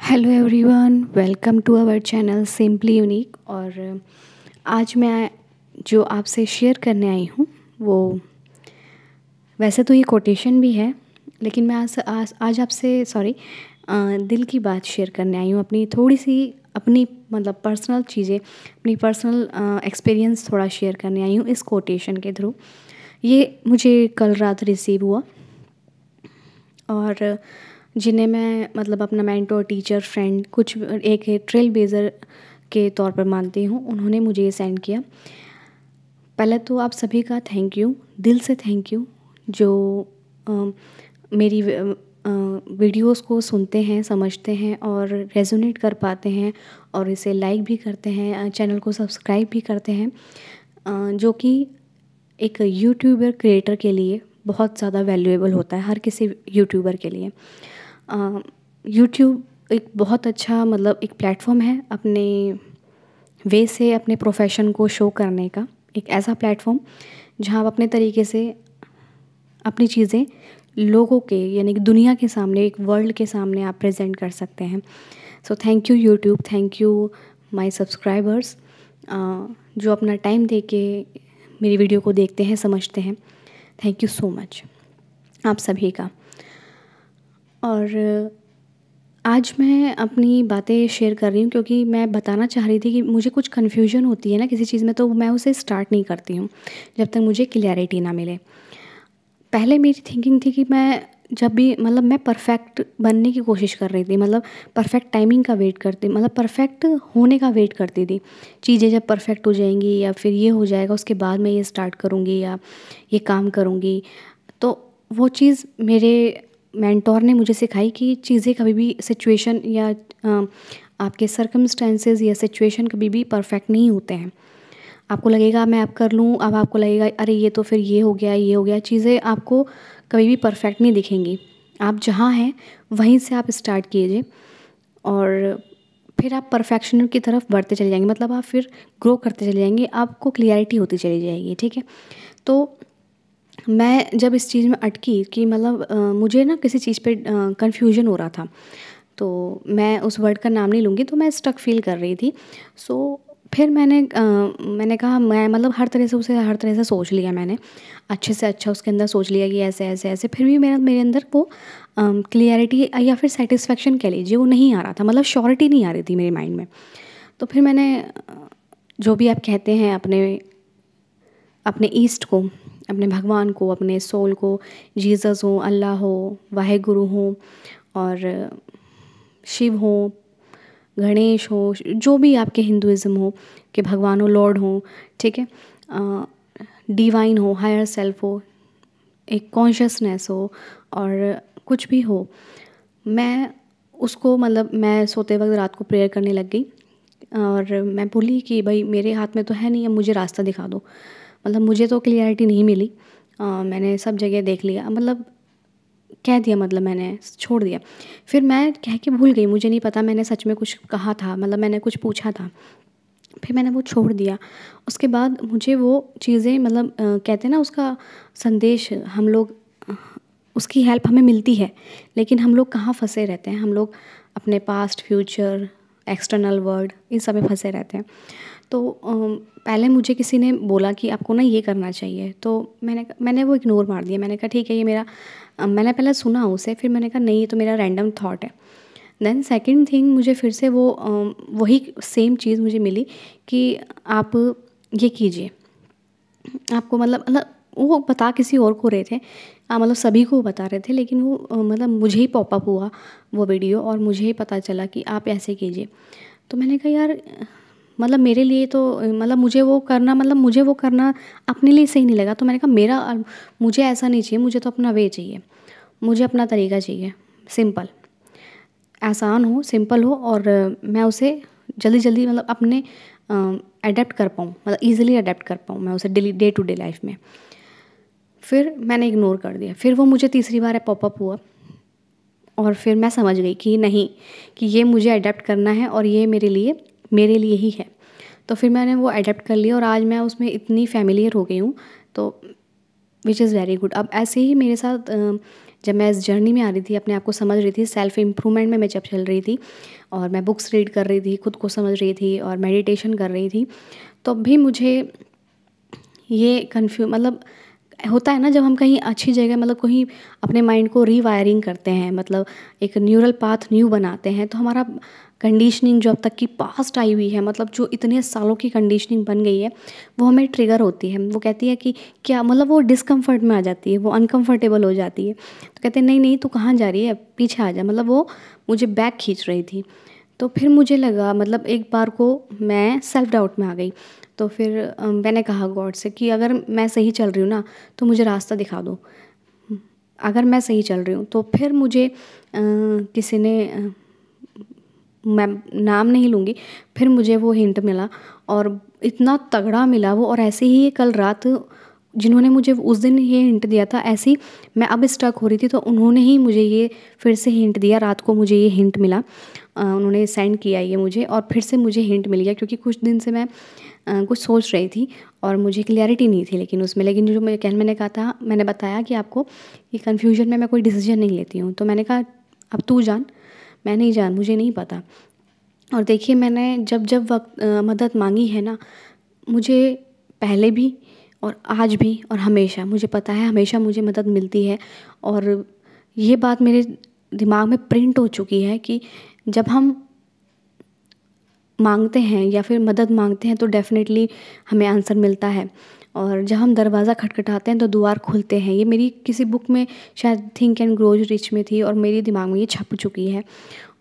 Hello everyone, welcome to our channel simply unique. और आज मैं जो आपसे शेयर करने आई हूँ वो वैसे तो ये कोटेशन भी है, लेकिन मैं आज आपसे दिल की बात शेयर करने आई हूँ। अपनी थोड़ी सी अपनी मतलब पर्सनल चीज़ें, अपनी पर्सनल एक्सपीरियंस थोड़ा शेयर करने आई हूँ इस कोटेशन के थ्रू। ये मुझे कल रात रिसीव हुआ और जिन्हें मैं मतलब अपना मेंटोर, टीचर, फ्रेंड कुछ एक ट्रेल ब्लेज़र के तौर पर मानती हूँ, उन्होंने मुझे ये सेंड किया। पहले तो आप सभी का थैंक यू, दिल से थैंक यू, जो मेरी वीडियोस को सुनते हैं, समझते हैं और रेजोनेट कर पाते हैं और इसे लाइक भी करते हैं, चैनल को सब्सक्राइब भी करते हैं, जो कि एक यूट्यूबर क्रिएटर के लिए बहुत ज़्यादा वैल्यूएबल होता है, हर किसी यूट्यूबर के लिए। यूट्यूब एक बहुत अच्छा मतलब एक प्लेटफॉर्म है अपने वे से अपने प्रोफेशन को शो करने का, एक ऐसा प्लेटफॉर्म जहाँ आप अपने तरीके से अपनी चीज़ें लोगों के यानी कि दुनिया के सामने, एक वर्ल्ड के सामने आप प्रेजेंट कर सकते हैं। So thank you YouTube, thank you my subscribers जो अपना टाइम दे के मेरी वीडियो को देखते हैं, समझते हैं। थैंक यू सो मच आप सभी का। और आज मैं अपनी बातें शेयर कर रही हूँ क्योंकि मैं बताना चाह रही थी कि मुझे कुछ कन्फ्यूजन होती है ना किसी चीज़ में, तो मैं उसे स्टार्ट नहीं करती हूँ जब तक मुझे क्लैरिटी ना मिले। पहले मेरी थिंकिंग थी कि मैं जब भी मतलब मैं परफेक्ट बनने की कोशिश कर रही थी, मतलब परफेक्ट टाइमिंग का वेट करती, मतलब परफेक्ट होने का वेट करती थी। चीज़ें जब परफेक्ट हो जाएंगी या फिर ये हो जाएगा उसके बाद मैं ये स्टार्ट करूँगी या ये काम करूँगी। तो वो चीज़ मेरे मेंटोर ने मुझे सिखाई कि चीज़ें कभी भी सिचुएशन या आपके सर्कमस्टेंसेस या सिचुएशन कभी भी परफेक्ट नहीं होते हैं। आपको लगेगा मैं अब कर लूँ, अब आपको लगेगा अरे ये तो फिर ये हो गया, ये हो गया। चीज़ें आपको कभी भी परफेक्ट नहीं दिखेंगी। आप जहाँ हैं वहीं से आप स्टार्ट कीजिए और फिर आप परफेक्शन की तरफ बढ़ते चले जाएंगे, मतलब आप फिर ग्रो करते चले जाएंगे, आपको क्लियरिटी होती चली जाएगी। ठीक है, तो मैं जब इस चीज़ में अटकी कि मतलब मुझे ना किसी चीज़ पे कन्फ्यूजन हो रहा था, तो मैं उस वर्ड का नाम नहीं लूँगी, तो मैं स्टक फील कर रही थी। सो फिर मैंने कहा मैं मतलब हर तरह से उसे हर तरह से सोच लिया मैंने, अच्छे से अच्छा उसके अंदर सोच लिया कि ऐसे ऐसे ऐसे, फिर भी मेरे अंदर वो क्लियरिटी या फिर सेटिस्फेक्शन कह लीजिए वो नहीं आ रहा था, मतलब श्योरिटी नहीं आ रही थी मेरे माइंड में। तो फिर मैंने जो भी आप कहते हैं अपने अपने ईस्ट को, अपने भगवान को, अपने सोल को, जीसस हो, अल्लाह हो, वाहेगुरु हो और शिव हो, गणेश हो, जो भी आपके हिंदुज़म हो कि भगवान हो, लॉर्ड हो, ठीक है, डिवाइन हो, हायर सेल्फ हो, एक कॉन्शियसनेस हो और कुछ भी हो, मैं उसको मतलब मैं सोते वक्त रात को प्रेयर करने लग गई और मैं बोली कि भाई मेरे हाथ में तो है नहीं, अब मुझे रास्ता दिखा दो। मतलब मुझे तो क्लियरिटी नहीं मिली, मैंने सब जगह देख लिया, मतलब कह दिया, मतलब मैंने छोड़ दिया। फिर मैं कह के भूल गई, मुझे नहीं पता मैंने सच में कुछ कहा था, मतलब मैंने कुछ पूछा था, फिर मैंने वो छोड़ दिया। उसके बाद मुझे वो चीज़ें मतलब कहते हैं ना उसका संदेश हम लोग उसकी हेल्प हमें मिलती है, लेकिन हम लोग कहाँ फंसे रहते हैं, हम लोग अपने past, future, external world in सब में फंसे रहते हैं। तो पहले मुझे किसी ने बोला कि आपको ना ये करना चाहिए, तो मैंने वो इग्नोर मार दिया। मैंने कहा ठीक है ये मेरा मैंने पहले सुना उसे, फिर मैंने कहा नहीं ये तो मेरा रैंडम थॉट है। देन सेकंड थिंग मुझे फिर से वही सेम चीज़ मुझे मिली कि आप ये कीजिए। आपको मतलब वो बता किसी और को रहे थे, मतलब सभी को बता रहे थे, लेकिन वो मतलब मुझे ही पॉपअप हुआ वो वीडियो और मुझे ही पता चला कि आप ऐसे कीजिए। तो मैंने कहा यार मतलब मेरे लिए तो मतलब मुझे वो करना अपने लिए सही नहीं लगा। तो मैंने कहा मुझे ऐसा नहीं चाहिए, मुझे तो अपना वे चाहिए, मुझे अपना तरीका चाहिए, सिंपल, आसान हो, सिंपल हो और मैं उसे जल्दी जल्दी मतलब अपने अडेप्ट कर पाऊँ, मतलब ईज़िली अडेप्ट कर पाऊँ मैं उसे daily day to day life में। फिर मैंने इग्नोर कर दिया, फिर वो मुझे तीसरी बार पॉपअप हुआ और फिर मैं समझ गई कि नहीं, कि ये मुझे अडेप्ट करना है और ये मेरे लिए ही है। तो फिर मैंने वो अडेप्ट कर लिया और आज मैं उसमें इतनी फ़ैमिलियर हो गई हूँ, तो विच इज़ वेरी गुड। अब ऐसे ही मेरे साथ जब मैं इस जर्नी में आ रही थी, अपने आप को समझ रही थी, सेल्फ़ इम्प्रूवमेंट में मैं जब चल रही थी और मैं बुक्स रीड कर रही थी, खुद को समझ रही थी और मेडिटेशन कर रही थी, तब भी मुझे ये मतलब होता है ना, जब हम कहीं अच्छी जगह मतलब कहीं अपने माइंड को रीवायरिंग करते हैं, मतलब एक न्यूरल पाथ न्यू बनाते हैं, तो हमारा कंडीशनिंग जो अब तक की पास्ट आई हुई है, मतलब जो इतने सालों की कंडीशनिंग बन गई है, वो हमें ट्रिगर होती है। वो कहती है कि क्या मतलब, वो डिस्कम्फर्ट में आ जाती है, वो अनकम्फर्टेबल हो जाती है, तो कहते हैं नहीं नहीं तू कहाँ जा रही है, पीछे आ जा। मतलब वो मुझे बैक खींच रही थी। तो फिर मुझे लगा, मतलब एक बार को मैं सेल्फ डाउट में आ गई। तो फिर मैंने कहा गॉड से कि अगर मैं सही चल रही हूँ ना, तो मुझे रास्ता दिखा दो। अगर मैं सही चल रही हूँ तो फिर मुझे किसी ने मैं नाम नहीं लूँगी, फिर मुझे वो हिंट मिला और इतना तगड़ा मिला वो। और ऐसे ही कल रात जिन्होंने मुझे उस दिन ये हिंट दिया था, ऐसे ही मैं अब स्टक हो रही थी, तो उन्होंने ही मुझे ये फिर से हिंट दिया। रात को मुझे ये हिंट मिला, उन्होंने सेंड किया ये मुझे, और फिर से मुझे हिंट मिल गया, क्योंकि कुछ दिन से मैं कुछ सोच रही थी और मुझे क्लैरिटी नहीं थी लेकिन उसमें। लेकिन जो मैंने कहा था, मैंने बताया कि आपको ये कन्फ्यूजन में मैं कोई डिसीजन नहीं लेती हूँ, तो मैंने कहा अब तू जान, मैं नहीं जान, मुझे नहीं पता। और देखिए, मैंने जब जब वक्त मदद मांगी है ना, मुझे पहले भी और आज भी और हमेशा, मुझे पता है हमेशा मुझे मदद मिलती है। और ये बात मेरे दिमाग में प्रिंट हो चुकी है कि जब हम मांगते हैं या फिर मदद मांगते हैं तो डेफ़िनेटली हमें आंसर मिलता है, और जब हम दरवाज़ा खटखटाते हैं तो द्वार खुलते हैं। ये मेरी किसी बुक में शायद थिंक एंड ग्रो रिच में थी, और मेरे दिमाग में ये छप चुकी है।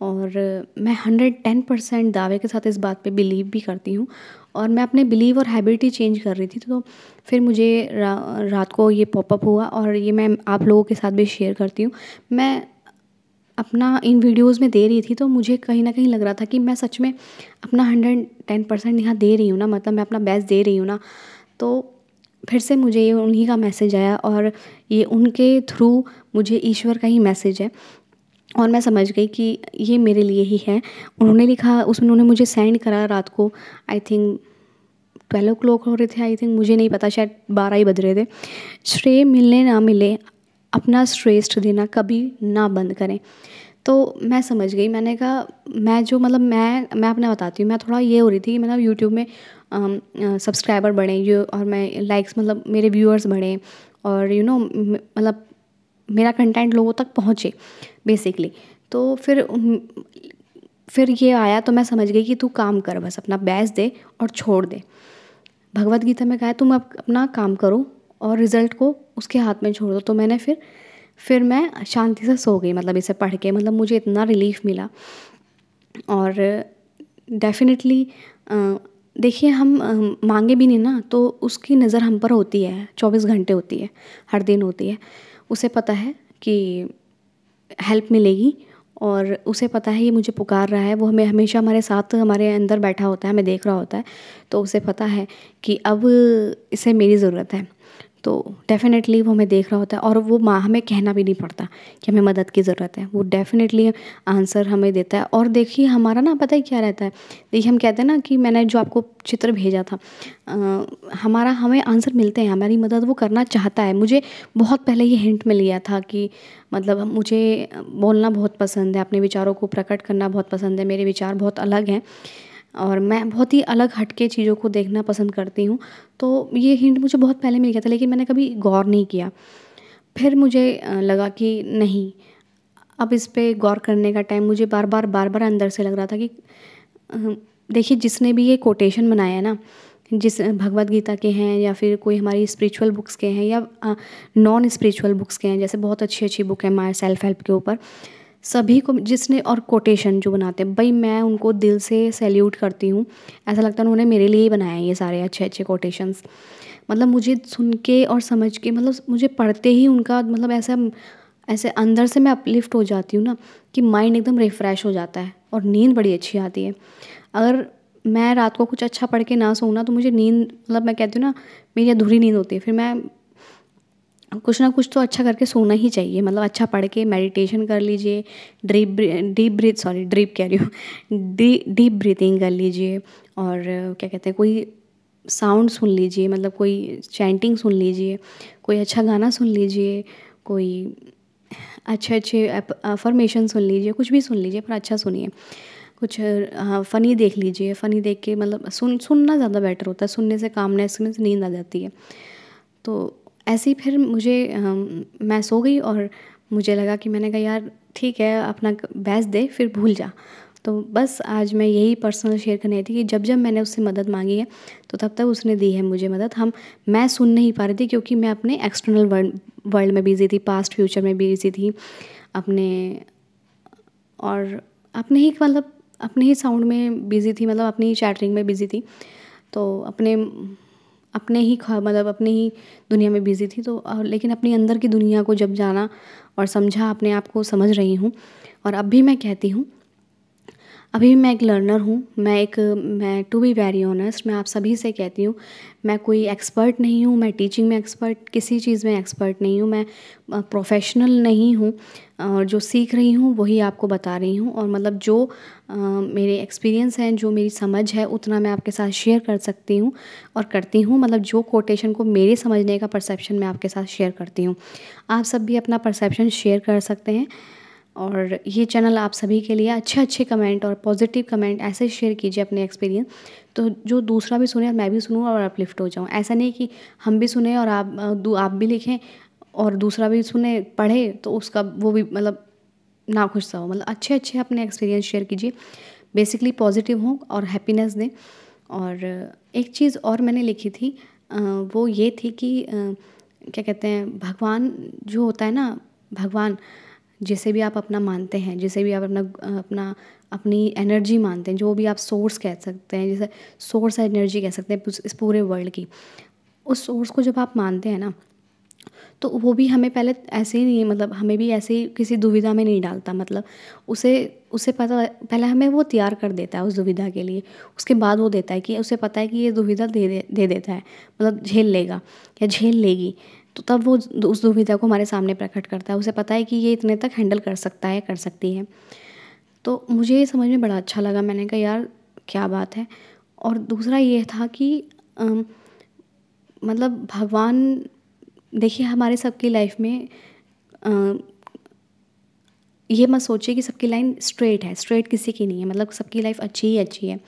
और मैं 110% दावे के साथ इस बात पे बिलीव भी करती हूँ। और मैं अपने बिलीव और हैबिट ही चेंज कर रही थी, तो फिर मुझे रात को ये पॉपअप हुआ, और ये मैं आप लोगों के साथ भी शेयर करती हूँ। मैं अपना इन वीडियोज़ में दे रही थी, तो मुझे कहीं न कहीं लग रहा था कि मैं सच में अपना 110% यहाँ दे रही हूँ ना, मतलब मैं अपना बेस्ट दे रही हूँ ना। तो फिर से मुझे ये उन्हीं का मैसेज आया, और ये उनके थ्रू मुझे ईश्वर का ही मैसेज है, और मैं समझ गई कि ये मेरे लिए ही है। उन्होंने लिखा, उसमें उन्होंने मुझे सेंड करा रात को, आई थिंक 12 o'clock हो रहे थे, आई थिंक, मुझे नहीं पता, शायद 12 ही बज रहे थे। श्रेय मिलने ना मिले, अपना श्रेष्ठ देना कभी ना बंद करें। तो मैं समझ गई, मैंने कहा मैं जो मतलब मैं अपना बताती हूँ, मैं थोड़ा ये हो रही थी कि मतलब यूट्यूब में सब्सक्राइबर बढ़े, ये और मैं लाइक्स, मतलब मेरे व्यूअर्स बढ़े, और मतलब मेरा कंटेंट लोगों तक पहुँचे बेसिकली। तो फिर ये आया, तो मैं समझ गई कि तू काम कर, बस अपना बेस्ट दे और छोड़ दे। भगवत गीता में कहा है तुम अपना काम करो और रिज़ल्ट को उसके हाथ में छोड़ दो। तो मैंने फिर मैं शांति से सो गई, मतलब इसे पढ़ के, मतलब मुझे इतना रिलीफ़ मिला। और डेफ़िनेटली देखिए, हम मांगे भी नहीं ना, तो उसकी नज़र हम पर होती है, 24 घंटे होती है, हर दिन होती है। उसे पता है कि हेल्प मिलेगी, और उसे पता है ये मुझे पुकार रहा है। वो हमें हमेशा हमारे साथ, हमारे अंदर बैठा होता है, हमें देख रहा होता है, तो उसे पता है कि अब इसे मेरी ज़रूरत है। तो डेफ़िनेटली वो हमें देख रहा होता है, और वो हमें कहना भी नहीं पड़ता कि हमें मदद की ज़रूरत है, वो डेफ़िनेटली आंसर हमें देता है। और देखिए, हमारा ना पता है क्या रहता है, देखिए हम कहते हैं ना कि मैंने जो आपको चित्र भेजा था, हमें आंसर मिलते हैं, हमारी मदद वो करना चाहता है। मुझे बहुत पहले ये हिंट मिल गया था कि मतलब मुझे बोलना बहुत पसंद है, अपने विचारों को प्रकट करना बहुत पसंद है, मेरे विचार बहुत अलग हैं, और मैं बहुत ही अलग हटके चीज़ों को देखना पसंद करती हूँ। तो ये हिंट मुझे बहुत पहले मिल गया था, लेकिन मैंने कभी गौर नहीं किया। फिर मुझे लगा कि नहीं, अब इस पे गौर करने का टाइम, मुझे बार-बार अंदर से लग रहा था कि अ, देखिए, जिसने भी ये कोटेशन बनाया है ना, जिस भगवद गीता के हैं या फिर कोई हमारी स्पिरिचुअल बुक्स के हैं, या नॉन स्पिरिचुअल बुक्स के हैं, जैसे बहुत अच्छी-अच्छी बुक है हमारे सेल्फ हेल्प के ऊपर, सभी को जिसने और कोटेशन जो बनाते हैं, भाई मैं उनको दिल से सैल्यूट करती हूँ। ऐसा लगता है उन्होंने मेरे लिए ही बनाए हैं ये सारे अच्छे-अच्छे कोटेशंस। मतलब मुझे सुन के और समझ के, मतलब मुझे पढ़ते ही उनका मतलब ऐसा, ऐसे अंदर से मैं अपलिफ्ट हो जाती हूँ ना, कि माइंड एकदम रिफ़्रेश हो जाता है, और नींद बड़ी अच्छी आती है। अगर मैं रात को कुछ अच्छा पढ़ के ना सोऊँ ना, तो मुझे नींद, मतलब मैं कहती हूँ ना, मेरी अधूरी नींद होती है। फिर मैं कुछ ना कुछ तो अच्छा करके सोना ही चाहिए, मतलब अच्छा पढ़ के मेडिटेशन कर लीजिए, ड्रीप कह रही हूँ, डीप ब्रीथिंग कर लीजिए, और क्या कहते हैं, कोई साउंड सुन लीजिए, मतलब कोई चैंटिंग सुन लीजिए, कोई अच्छा गाना सुन लीजिए, कोई अच्छे-अच्छे अफ़र्मेशन सुन लीजिए, कुछ भी सुन लीजिए पर अच्छा सुनिए। कुछ फ़नी देख लीजिए, फ़नी देख के मतलब सुनना ज़्यादा बेटर होता है, सुनने से कामनेस में से नींद आ जाती है। तो ऐसे ही फिर मुझे मैं सो गई और मुझे लगा कि मैंने कहा यार ठीक है अपना बेस्ट दे फिर भूल जा। तो बस आज मैं यही पर्सनल शेयर करनी थी कि जब मैंने उससे मदद मांगी है तो तब तक उसने दी है मुझे मदद। मैं सुन नहीं पा रही थी क्योंकि मैं अपने एक्सटर्नल वर्ल्ड वर्ल्ड में बिज़ी थी, पास्ट फ्यूचर में बिज़ी थी, अपने और अपने ही मतलब अपने ही साउंड में बिज़ी थी, मतलब अपनी ही चैटरिंग में बिज़ी थी। तो अपने अपने ही मतलब अपने ही दुनिया में बिज़ी थी। तो लेकिन अपनी अंदर की दुनिया को जब जाना और समझा, अपने आप को समझ रही हूँ। और अब भी मैं कहती हूँ, अभी भी मैं एक लर्नर हूँ। मैं टू बी वेरी ऑनेस्ट मैं आप सभी से कहती हूँ, मैं कोई एक्सपर्ट नहीं हूँ, मैं टीचिंग में एक्सपर्ट, किसी चीज़ में एक्सपर्ट नहीं हूँ, मैं प्रोफेशनल नहीं हूँ। और जो सीख रही हूँ वही आपको बता रही हूँ। और मतलब जो मेरे एक्सपीरियंस हैं, जो मेरी समझ है उतना मैं आपके साथ शेयर कर सकती हूँ और करती हूँ। मतलब जो कोटेशन को मेरे समझने का परसेप्शन मैं आपके साथ शेयर करती हूँ। आप सब भी अपना परसेप्शन शेयर कर सकते हैं। और ये चैनल आप सभी के लिए अच्छे कमेंट और पॉजिटिव कमेंट ऐसे शेयर कीजिए अपने एक्सपीरियंस, तो जो दूसरा भी सुने और मैं भी सुनूँ और अपलिफ्ट हो जाऊँ। ऐसा नहीं कि हम भी सुने और आप भी लिखें और दूसरा भी सुने पढ़े तो उसका वो भी मतलब नाखुश सा हो। मतलब अच्छे अपने एक्सपीरियंस शेयर कीजिए, बेसिकली पॉजिटिव हों और हैप्पीनेस दें। और एक चीज़ और मैंने लिखी थी, वो ये थी कि क्या कहते हैं, भगवान जो होता है ना, भगवान जिसे भी आप अपना मानते हैं, जिसे भी आप अपनी एनर्जी मानते हैं, जो भी आप सोर्स कह सकते हैं, जैसे सोर्स एनर्जी कह सकते हैं इस पूरे वर्ल्ड की, उस सोर्स को जब आप मानते हैं ना, तो वो भी हमें पहले ऐसे ही नहीं, मतलब हमें भी ऐसे ही किसी दुविधा में नहीं डालता। मतलब उसे उसे पता, पहले हमें वो तैयार कर देता है उस दुविधा के लिए, उसके बाद वो देता है कि उसे पता है कि ये दुविधा दे देता है, मतलब झेल लेगा या झेल लेगी। तो तब वो उस दुविधा को हमारे सामने प्रकट करता है। उसे पता है कि ये इतने तक हैंडल कर सकता है, कर सकती है। तो मुझे ये समझ में बड़ा अच्छा लगा। मैंने कहा यार क्या बात है। और दूसरा ये था कि मतलब भगवान, देखिए हमारे सबकी लाइफ में ये मत सोचिए कि सबकी लाइन स्ट्रेट है, स्ट्रेट किसी की नहीं है। मतलब सबकी लाइफ अच्छी ही अच्छी है,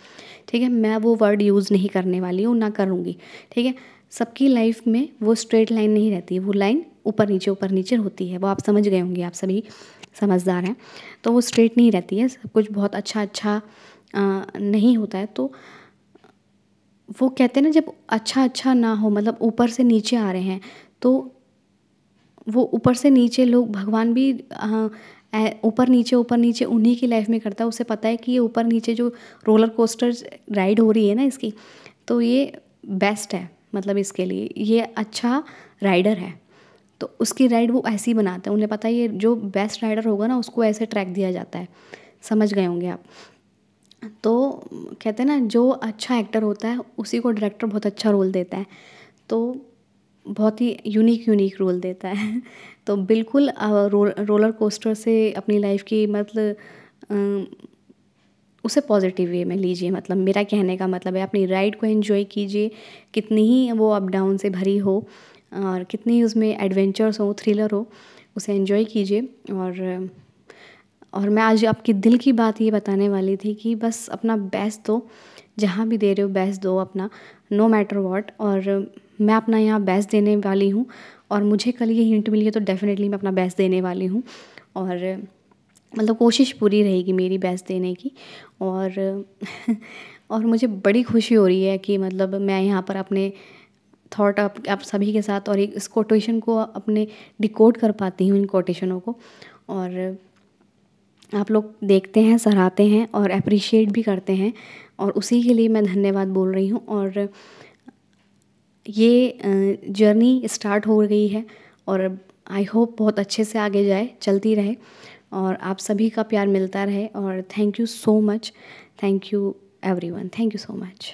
ठीक है। मैं वो वर्ड यूज़ नहीं करने वाली हूँ, ना करूँगी, ठीक है। सबकी लाइफ में वो स्ट्रेट लाइन नहीं रहती है, वो लाइन ऊपर नीचे होती है। वो आप समझ गए होंगे, आप सभी समझदार हैं। तो वो स्ट्रेट नहीं रहती है, सब कुछ बहुत अच्छा नहीं होता है। तो वो कहते हैं ना, जब अच्छा ना हो, मतलब ऊपर से नीचे आ रहे हैं, तो वो ऊपर से नीचे लोग, भगवान भी ऊपर नीचे उन्हीं की लाइफ में करता है। उसे पता है कि ये ऊपर नीचे जो रोलर कोस्टर राइड हो रही है ना इसकी, तो ये बेस्ट है, मतलब इसके लिए ये अच्छा राइडर है। तो उसकी राइड वो ऐसी बनाते हैं, उन्हें पता है ये जो बेस्ट राइडर होगा ना उसको ऐसे ट्रैक दिया जाता है। समझ गए होंगे आप। तो कहते हैं ना, जो अच्छा एक्टर होता है उसी को डायरेक्टर बहुत अच्छा रोल देता है। तो बहुत ही यूनिक रोल देता है। तो बिल्कुल रोलर कोस्टर से अपनी लाइफ की मतलब उसे पॉजिटिव वे में लीजिए। मतलब मेरा कहने का मतलब है, अपनी राइड को एंजॉय कीजिए, कितनी ही वो अप डाउन से भरी हो और कितनी ही उसमें एडवेंचर्स हो, थ्रिलर हो, उसे एंजॉय कीजिए। और मैं आज आपकी दिल की बात ये बताने वाली थी कि बस अपना बेस्ट दो, जहाँ भी दे रहे हो बेस्ट दो अपना, नो मैटर व्हाट। और मैं अपना यहाँ बेस्ट देने वाली हूँ और मुझे कल ये हिंट मिली है तो डेफ़िनेटली मैं अपना बेस्ट देने वाली हूँ। और मतलब कोशिश पूरी रहेगी मेरी बेस्ट देने की। और और मुझे बड़ी खुशी हो रही है कि मतलब मैं यहाँ पर अपने थॉट आप सभी के साथ और एक इस कोटेशन को अपने डिकोड कर पाती हूँ, इन कोटेशनों को। और आप लोग देखते हैं, सराहते हैं और एप्रिशिएट भी करते हैं, और उसी के लिए मैं धन्यवाद बोल रही हूँ। और ये जर्नी स्टार्ट हो गई है और आई होप बहुत अच्छे से आगे जाए, चलती रहे और आप सभी का प्यार मिलता रहे। और thank you so much, thank you everyone, thank you so much.